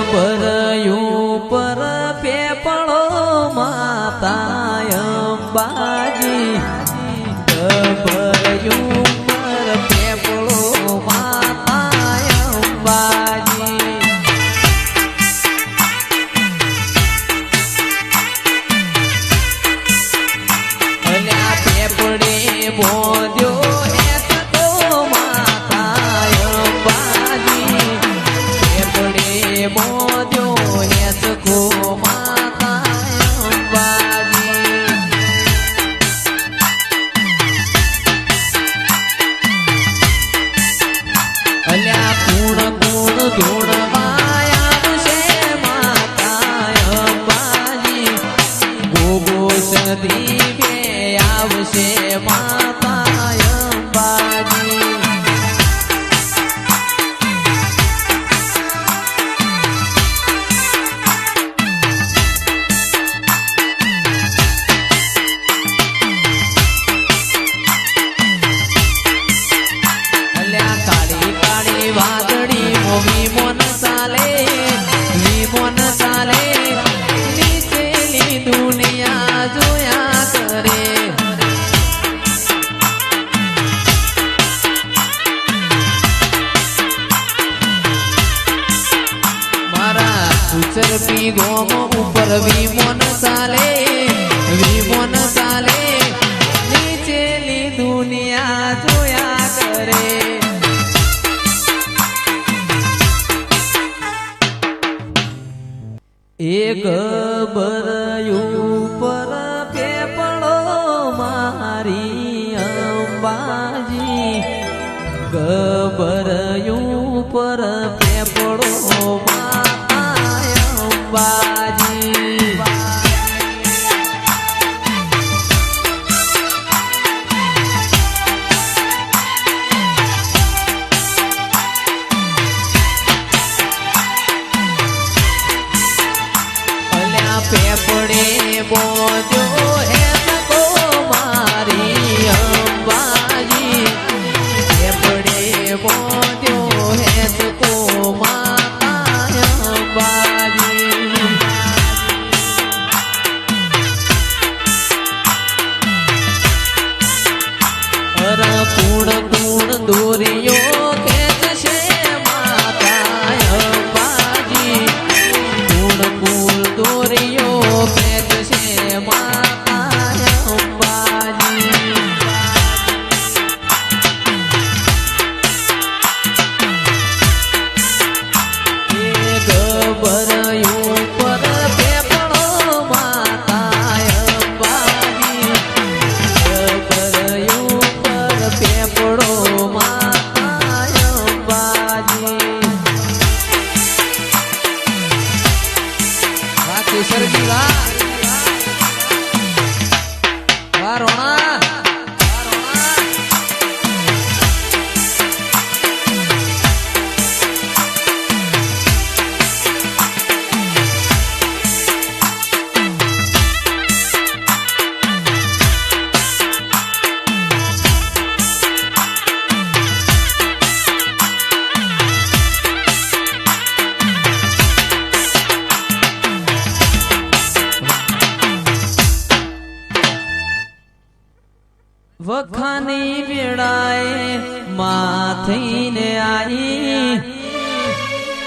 ગભરયું પર પેપળો માતા અંબાજી ગભરયું પર પેપળો માતા અંબાજી અલ્યા પેપડે બોધ્યો ચરપી ગોમ ઉપર વિમોન ચાલે નીચેલી દુનિયા જોયા કરે એક બરયું પર પેપળો મારી અંબાજી ગબરયું પર પેપળો પેપડે બોધ્યો હેતકો મારી અંબાજી પેપડે બોધ્યો હેતકો માતા અંબાજી અર કુણ કુણ દોરિયો ખેંચશે માતા અંબાજી કુણ કુણ દોરિયો વખાની વેળાએ માથઈને આવી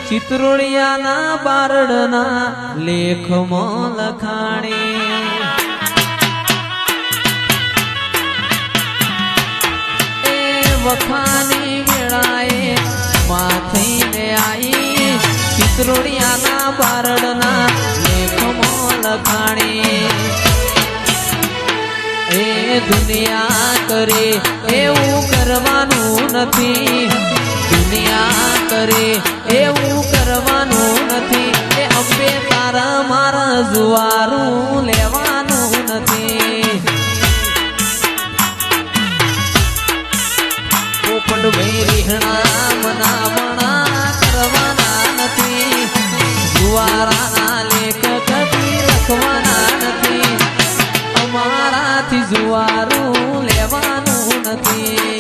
ચિત્રોડિયાના બારડના લેખમાં લખાણી એ વખાની વેળાએ માથઈને આવી ચિત્રોડિયાના બારડના લેખમાં લખાણી એ દુનિયા કરે એવું કરવાનું નથી દુનિયા કરે એવું કરવાનું નથી એ અંબે તારા મારા જુવારું લેવાનું નથી પોપટ ભાઈ રીહણા મનામણા કરવાના નથી જુવારાના લેખ કદી લખવાના નથી અમારાથી જુવારું લેવાનું નથી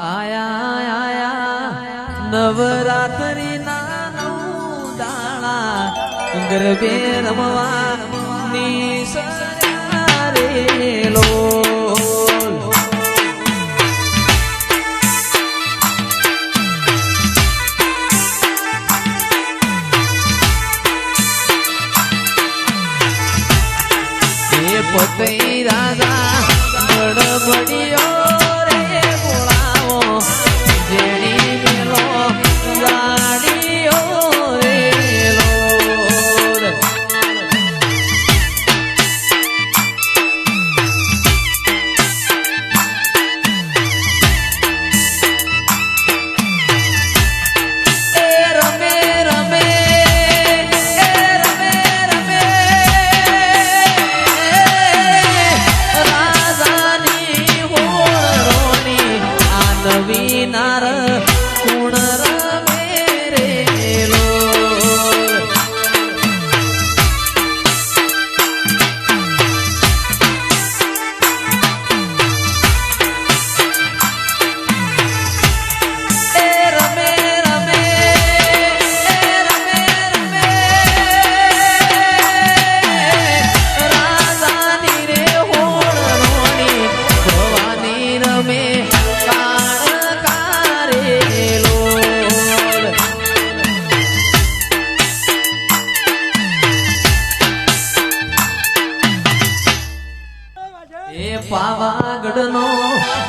આયા આયા નવરાત્રી ના નવ દાડા ગરબે રમવા નિસર્યા રે લોલ એ પતઈ રાજા ગડબડિયો પાવાગઢનો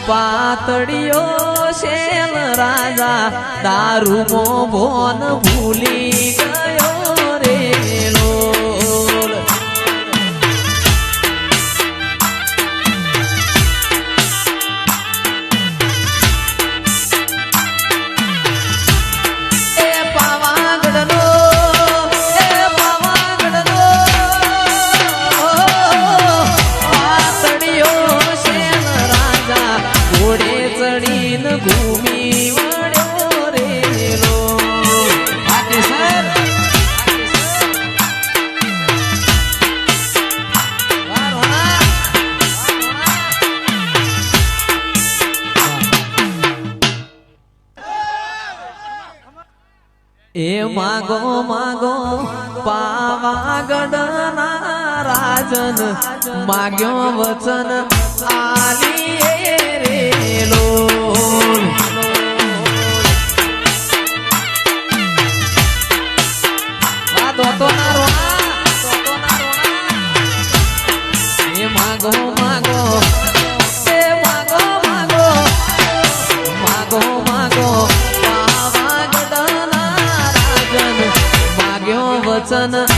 પાતળિયો શેલ રાજા દારૂમો ભોન ભૂલી ગયો રે લોલ એ પાવાગઢનો ભૂમિ વળ્યો રે લો આકે સર એ માગો માગો પાવાગઢના રાજન માગ્યો વચન આલીએ રે લો માગો માગો એ માગો માગો માગો માગો પાવાગઢના રાજન માગ્યો વચન